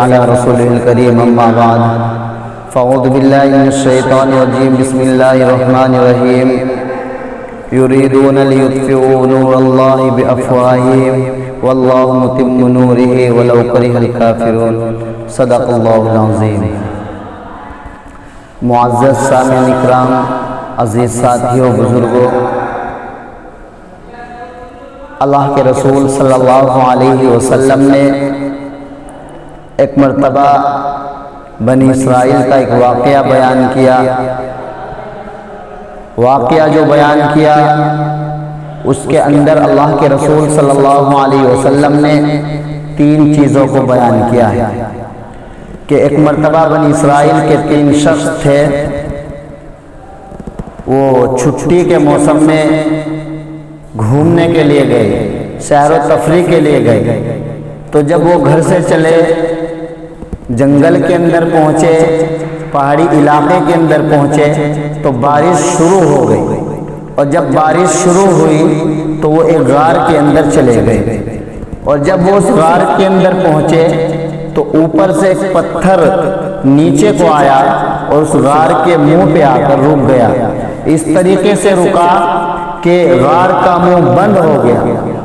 على رسوله الكريم اما بعد فاعوذ بالله من الشيطان الرجيم بسم الله الرحمن الرحيم يريدون ليطفئوا نور الله بافواههم والله متم نوره ولو كره الكافرون صدق الله العظيم۔ معزز سامعین اکرام، عزیز ساتھیوں، بزرگوں، اللہ کے رسول صلی اللہ علیہ وسلم نے ایک مرتبہ بنی اسرائیل کا ایک واقعہ بیان کیا۔ واقعہ جو بیان کیا اس کے اندر اللہ کے رسول صلی اللہ علیہ وسلم نے تین چیزوں کو بیان کیا ہے کہ ایک مرتبہ بنی اسرائیل کے تین شخص تھے، وہ چھٹی کے موسم میں گھومنے کے لیے گئے، سیر و تفریح کے لیے گئے۔ تو جب وہ گھر سے چلے، جنگل کے اندر پہنچے، پہاڑی علاقے کے اندر پہنچے تو بارش شروع ہو گئی، اور جب بارش شروع ہوئی تو وہ ایک غار کے اندر چلے گئے، اور جب وہ اس غار کے اندر پہنچے تو اوپر سے ایک پتھر نیچے کو آیا اور اس غار کے منہ پہ آ کر رک گیا۔ اس طریقے سے رکا کہ غار کا منہ بند ہو گیا،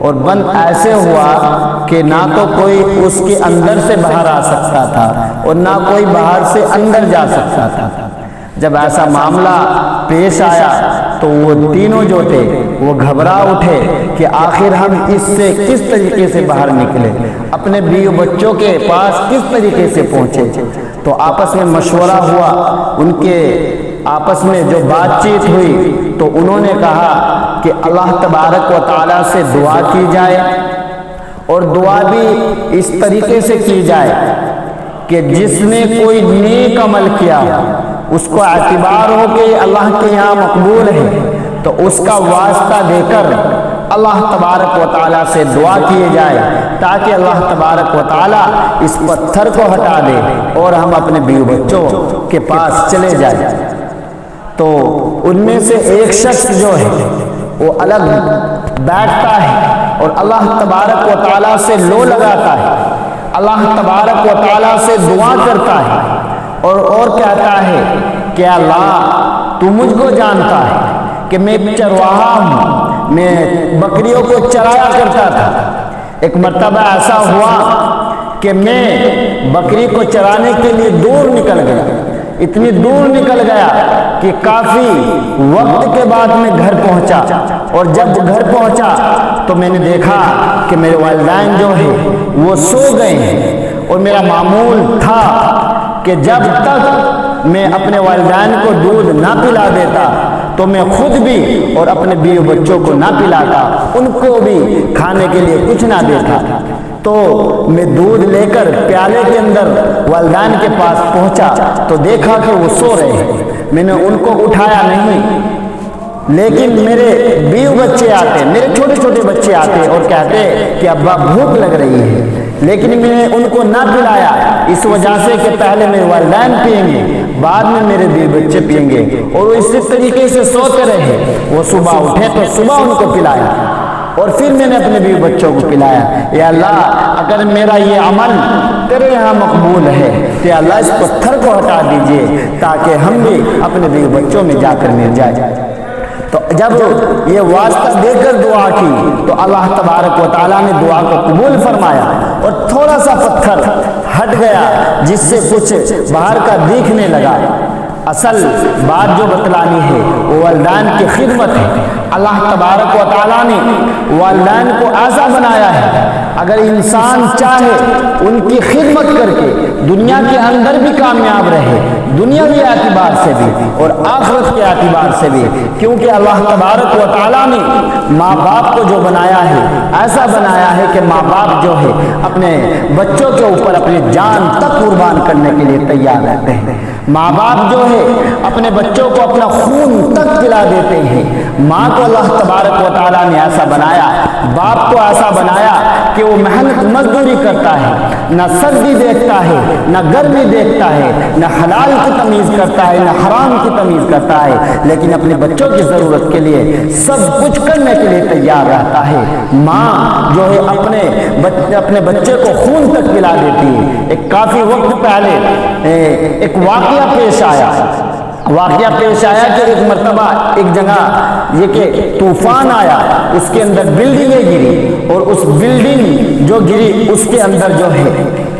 اور بند ایسے ہوا کہ نہ تو کوئی اس کے اندر سے باہر آ سکتا تھا اور نہ کوئی باہر سے اندر جا سکتا تھا۔ جب ایسا معاملہ پیش آیا تو وہ تینوں جو تھے وہ گھبرا اٹھے کہ آخر ہم اس سے کس طریقے سے باہر نکلے، اپنے بیوی بچوں کے پاس کس طریقے سے پہنچے۔ تو آپس میں مشورہ ہوا، ان کے آپس میں جو بات چیت ہوئی تو انہوں نے کہا کہ اللہ تبارک و تعالیٰ سے دعا کی جائے، اور دعا بھی اس طریقے سے کی جائے کہ جس نے کوئی نیک عمل کیا اس کو اعتبار ہو کہ اللہ کے یہاں مقبول ہے، تو اس کا واسطہ دے کر اللہ تبارک و تعالیٰ سے دعا کیے جائے تاکہ اللہ تبارک و تعالیٰ اس پتھر کو ہٹا دے اور ہم اپنے بیوی بچوں کے پاس چلے جائیں۔ تو ان میں سے ایک شخص جو ہے وہ الگ بیٹھتا ہے اور اللہ تبارک و تعالیٰ سے لو لگاتا ہے، اللہ تبارک و تعالیٰ سے دعا کرتا ہے اور کہتا ہے کہ اللہ تو مجھ کو جانتا ہے کہ میں چرواہا ہوں، میں بکریوں کو چرایا کرتا تھا۔ ایک مرتبہ ایسا ہوا کہ میں بکری کو چرانے کے لیے دور نکل گیا، اتنی دور نکل گیا کہ کافی وقت کے بعد میں گھر پہنچا، اور جب گھر پہنچا تو میں نے دیکھا کہ میرے والدین جو ہے وہ سو گئے ہیں، اور میرا معمول تھا کہ جب تک میں اپنے والدین کو دودھ نہ پلا دیتا تو میں خود بھی اور اپنے بیوی بچوں کو نہ پلاتا، ان کو بھی کھانے کے لیے کچھ نہ دیتا۔ تو میں دودھ لے کر پیالے کے اندر والدین کے پاس پہنچا تو دیکھا کہ وہ سو رہے ہیں۔ میں نے ان کو اٹھایا نہیں، لیکن میرے بیوی بچے آتے، میرے چھوٹے چھوٹے بچے آتے اور کہتے کہ ابا بھوک لگ رہی ہے، لیکن میں نے ان کو نہ پلایا اس وجہ سے کہ پہلے میرے والدین پئیں گے، بعد میں میرے بیوی بچے پئیں گے، اور وہ اسی طریقے سے سوتے رہے۔ وہ صبح اٹھے تو صبح ان کو پلایا، اور پھر میں نے اپنے بیوی بچوں کو پلایا۔ یا اللہ اگر میرا یہ عمل تیرے یہاں مقبول ہے تو اللہ اس پتھر کو ہٹا دیجئے تاکہ ہم بھی اپنے بیوی بچوں میں جا کر مل جائے۔ تو جب یہ واسطہ دے کر دعا کی تو اللہ تبارک و تعالیٰ نے دعا کو قبول فرمایا، اور تھوڑا سا پتھر ہٹ گیا جس سے کچھ باہر کا دیکھنے لگا۔ اصل بات جو بتلانی ہے وہ والدین کی خدمت ہے۔ اللہ تبارک و تعالیٰ نے والدین کو ایسا بنایا ہے، اگر انسان چاہے ان کی خدمت کر کے دنیا کے اندر بھی کامیاب رہے، دنیاوی اعتبار سے بھی اور آخرت کے اعتبار سے بھی، کیونکہ اللہ تبارک و تعالیٰ نے ماں باپ کو جو بنایا ہے ایسا بنایا ہے کہ ماں باپ جو ہے اپنے بچوں کے اوپر اپنی جان تک قربان کرنے کے لیے تیار رہتے ہیں۔ ماں باپ جو ہے اپنے بچوں کو اپنا خون تک پلا دیتے ہیں۔ ماں کو اللہ تبارک و تعالیٰ نے ایسا بنایا، باپ کو ایسا بنایا کہ وہ محنت مزدوری کرتا ہے نہ سردی دیکھتا ہے نہ گرمی دیکھتا ہے، نہ حلال کی تمیز کرتا ہے نہ حرام کی تمیز کرتا ہے، لیکن اپنے بچوں کی ضرورت کے لیے سب کچھ کرنے کے لیے تیار رہتا ہے۔ ماں جو ہے اپنے بچے کو خون تک پلا دیتی ہے۔ ایک کافی وقت پہلے ایک واقعہ پیش آیا کہ ایک مرتبہ ایک جگہ یہ کہ طوفان آیا، اس کے اندر بلڈنگیں گری، اور اس بلڈنگ جو گری اس کے اندر جو ہے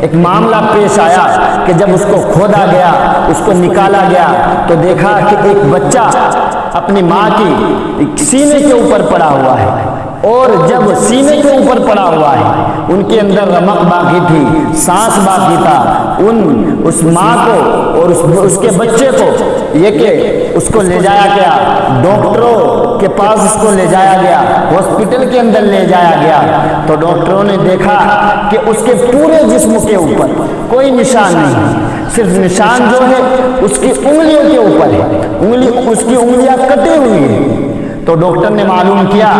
ایک معاملہ پیش آیا کہ جب اس کو کھودا گیا، اس کو نکالا گیا، تو دیکھا کہ ایک بچہ اپنی ماں کی سینے کے اوپر پڑا ہوا ہے، اور جب سینے کے اوپر پڑا ہوا ہے ان کے اندر رمق باقی تھی، سانس باقی تھا، اس ماں کو اور اس کے بچے کو یہ کہ اس کو لے جایا گیا، ڈاکٹروں کے پاس اس کو لے جایا گیا، ہاسپٹل کے اندر لے جایا گیا، تو ڈاکٹروں نے دیکھا کہ اس کے پورے جسم کے اوپر کوئی نشان نہیں، صرف نشان جو ہے اس کی انگلیوں کے اوپر ہے، اس کی انگلیاں کٹی ہوئی ہیں۔ تو ڈاکٹر نے معلوم کیا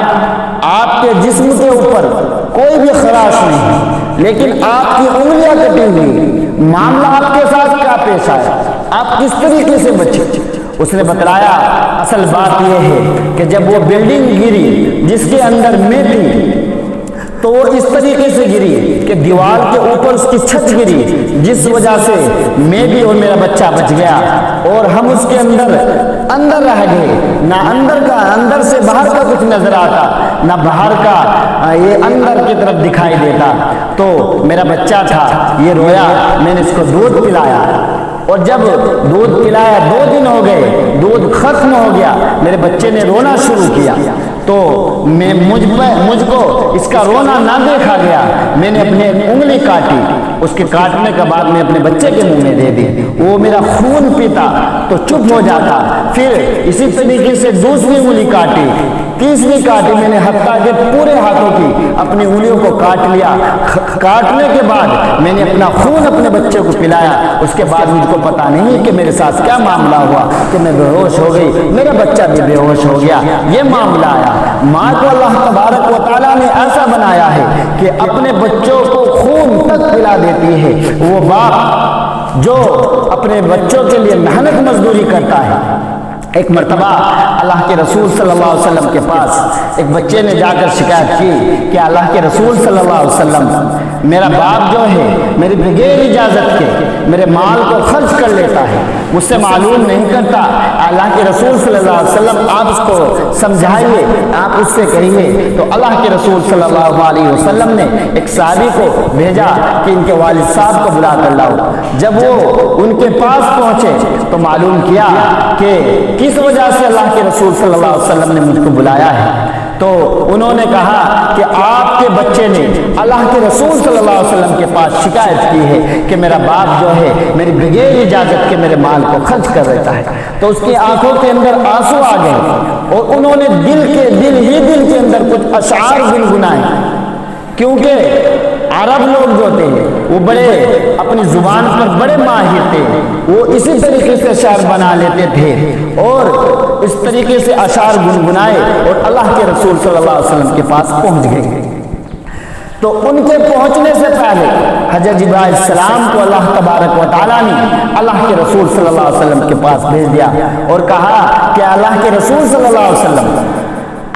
آپ کے جسم کے اوپر کوئی بھی خراش نہیں، لیکن آپ کی انگلیاں کٹی ہوئی، معاملہ آپ کے ساتھ کیا پیش آیا، آپ کس طریقے سے بچے؟ اس نے بتلایا اصل بات یہ ہے کہ جب وہ بلڈنگ گری جس کے اندر میں تھی تو وہ اس طریقے سے گری کہ دیوار کے اوپر اس کی چھت گری، جس وجہ سے میں بھی اور میرا بچہ بچ گیا، اور ہم اس کے اندر رہ گئے، نہ اندر سے باہر کا کچھ نظر آتا، نہ باہر کا یہ اندر کی طرف دکھائی دیتا۔ تو میرا بچہ تھا، یہ رویا، میں نے اس کو دودھ پلایا، اور جب دودھ پلایا 2 دن ہو گئے، دودھ ختم ہو گیا، میرے بچے نے رونا شروع کیا، تو مجھ کو اس کا رونا نہ دیکھا گیا، میں نے اپنی انگلی کاٹی، اس کے کاٹنے کے بعد میں اپنے بچے کے منہ میں دے دی، وہ میرا خون پیتا تو چپ ہو جاتا، پھر اسی طریقے سے دوسری انگلی کاٹی، تیسری کاٹی، میں نے حتیٰ کہ پورے ہاتھوں کی اپنی انگلیوں کو کاٹ لیا، کاٹنے کے بعد میں نے اپنا خون اپنے بچے کو پلایا، اس کے بعد مجھ کو پتا نہیں کہ میرے ساتھ کیا معاملہ ہوا کہ میں بے ہوش ہو گئی، میرا بچہ بھی بے ہوش ہو گیا، یہ معاملہ آیا۔ ماں کو اللہ تبارک و تعالیٰ نے ایسا بنایا ہے کہ اپنے بچوں کو خون تک پلا دیتی ہے، وہ باپ جو اپنے بچوں کے لیے محنت مزدوری کرتا ہے۔ ایک مرتبہ اللہ کے رسول صلی اللہ علیہ وسلم کے پاس ایک بچے نے جا کر شکایت کی کہ اللہ کے رسول صلی اللہ علیہ وسلم، میرا باپ جو ہے میری بغیر اجازت کے میرے مال کو خرچ کر لیتا ہے، مجھ سے معلوم نہیں کرتا، اللہ کے رسول صلی اللہ علیہ وسلم آپ اس کو سمجھائیے، آپ اس سے کہیے۔ تو اللہ کے رسول صلی اللہ علیہ وسلم نے ایک صحابی کو بھیجا کہ ان کے والد صاحب کو بلا کر لاؤ۔ جب وہ ان کے پاس پہنچے تو معلوم کیا کہ کس وجہ سے اللہ کے رسول صلی اللہ علیہ وسلم نے مجھ کو بلایا ہے، تو انہوں نے کہا کہ آپ کے بچے نے اللہ کے رسول صلی اللہ علیہ وسلم کے پاس شکایت کی ہے کہ میرا باپ جو ہے میری بغیر اجازت کے میرے مال کو خرچ کر دیتا ہے۔ تو اس کی آنکھوں کے اندر آنسو آ گئے، اور انہوں نے دل کے اندر کچھ اشعار گنگنائے، کیونکہ عرب لوگ جو تھے وہ بڑے اپنی زبان پر بڑے ماہر تھے، وہ اسی طریقے سے اشعار بنا لیتے تھے، اور اس طریقے سے اشعار گنگنائے اور اللہ کے رسول صلی اللہ علیہ وسلم کے پاس پہنچ گئے۔ تو ان کے پہنچنے سے پہلے حضرت جبرائیل علیہ السلام کو اللہ تبارک و تعالیٰ نے اللہ کے رسول صلی اللہ علیہ وسلم کے پاس بھیج دیا اور کہا کہ اللہ کے رسول صلی اللہ علیہ وسلم،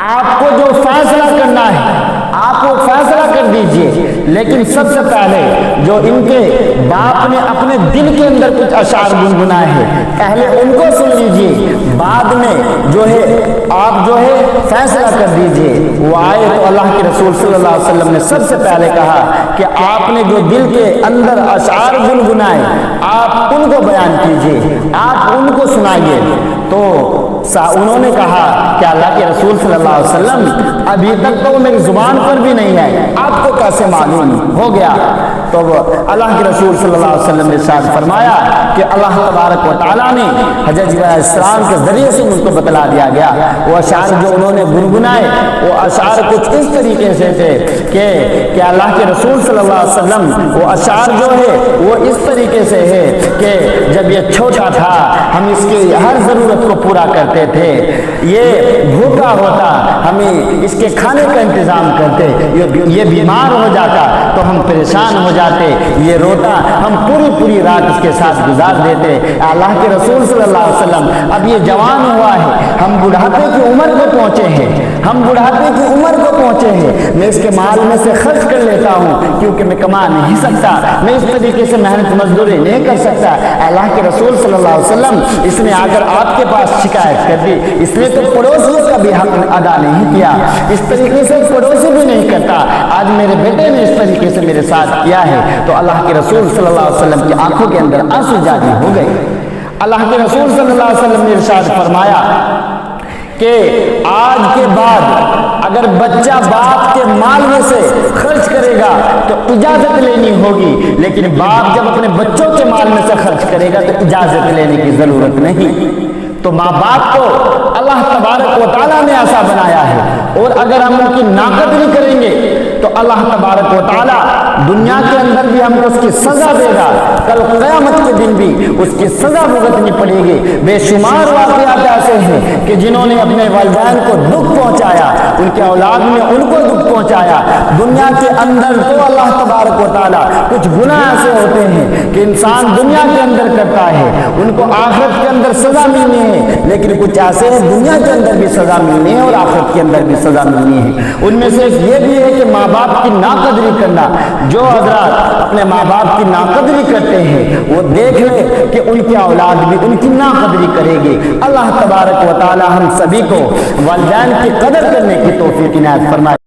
آپ کو جو فیصلہ کرنا ہے آپ وہ فیصلہ کر دیجئے، لیکن سب سے پہلے جو ان کے باپ نے اپنے دل کے اندر کچھ اشعار گنگنائے ہیں پہلے ان کو سن لیجئے، بعد میں جو ہے آپ جو ہے فیصلہ کر دیجئے۔ وہ آئے تو اللہ کے رسول صلی اللہ علیہ وسلم نے سب سے پہلے کہا کہ آپ نے جو دل کے اندر اشعار گنگنائے آپ ان کو بیان کیجئے، آپ ان کو سنائیے۔ تو انہوں نے کہا کہ اللہ کے رسول صلی اللہ علیہ وسلم ابھی تک تو وہ میری زبان پر بھی نہیں ہے، آپ کو کیسے معلوم ہو گیا؟ تو اللہ کے رسول صلی اللہ علیہ وسلم نے ارشاد فرمایا کہ اللہ تبارک و تعالیٰ نے حضرت جبرائیل علیہ السلام کے ذریعے سے مجھ کو بتلا دیا گیا، وہ اشعار جو انہوں نے گنگنائے وہ اشعار کچھ اس طریقے سے تھے کہ اللہ کے رسول صلی اللہ علیہ وسلم وہ اشعار جو ہے وہ اس طریقے سے ہے کہ جب یہ چھوٹا تھا ہم اس کی ہر ضرورت کو پورا کرتے تھے، یہ بھوکا ہوتا ہمیں اس کے کھانے کا انتظام کرتے، یہ بیمار ہو جاتا تو ہم پریشان ہو جاتے، یہ روتا ہم پوری رات اس کے ساتھ گزار دیتے۔ اللہ کے رسول صلی اللہ علیہ وسلم اب یہ جوان ہوا ہے، ہم بڑھاپے کی عمر کو پہنچے ہیں، میں اس کے مال میں سے خرچ کر لیتا ہوں کیونکہ میں کما نہیں سکتا، میں اس طریقے سے محنت مزدوری نہیں کر سکتا۔ اللہ کے رسول صلی اللہ علیہ وسلم اس نے اگر آپ کے پاس شکایت کر دی، اس نے تو پڑوسیوں کا بھی حق ادا نہیں کیا، اس طریقے سے پڑوسی بھی نہیں کرتا، آج میرے بیٹے نے اس طریقے سے میرے ساتھ کیا ہے، تو اللہ کے رسول صلی اللہ علیہ وسلم کی آنکھوں کے اندر آنسو جاری ہو گئے۔ اللہ کے رسول صلی اللہ علیہ وسلم نے ارشاد فرمایا کہ آج کے بعد اگر بچہ باپ کے مال میں سے خرچ کرے گا تو اجازت لینی ہوگی، لیکن باپ جب اپنے بچوں کے مال میں سے خرچ کرے گا تو اجازت لینے کی ضرورت نہیں۔ تو ماں باپ کو اللہ تبارک و تعالیٰ نے ایسا بنایا ہے، اور اگر ہم ان کی ناقدری کریں گے تو اللہ تبارک و تعالیٰ دنیا کے اندر بھی ہم کو اس کی سزا دے گا، کل قیامت کے دن بھی اس کی سزا بھگتنی پڑے گی۔ بے شمار واقعات ایسے ہیں کہ جنہوں نے اپنے والدین کو دکھ پہنچایا، ان کے اولاد نے ان کو دکھ پہنچایا۔ دنیا کے اندر تو اللہ تبارک و تعالیٰ کچھ گناہ ایسے ہوتے ہیں کہ انسان دنیا کے اندر کرتا ہے، ان کو آخرت کے اندر سزا ملنی ہے، لیکن کچھ ایسے ہیں دنیا کے اندر بھی سزا ملنی ہے اور آخرت کے اندر بھی سزا ملنی ہے۔ ان میں سے یہ بھی ہے کہ ماں باپ کی ناقدری کرنا۔ جو حضرات اپنے ماں باپ کی ناقدری کرتے ہیں وہ دیکھ لیں کہ ان کی اولاد بھی ان کی ناقدری کرے گی۔ اللہ تبارک و تعالی ہم سبھی کو والدین کی قدر کرنے کی توفیق عنایت فرمائے۔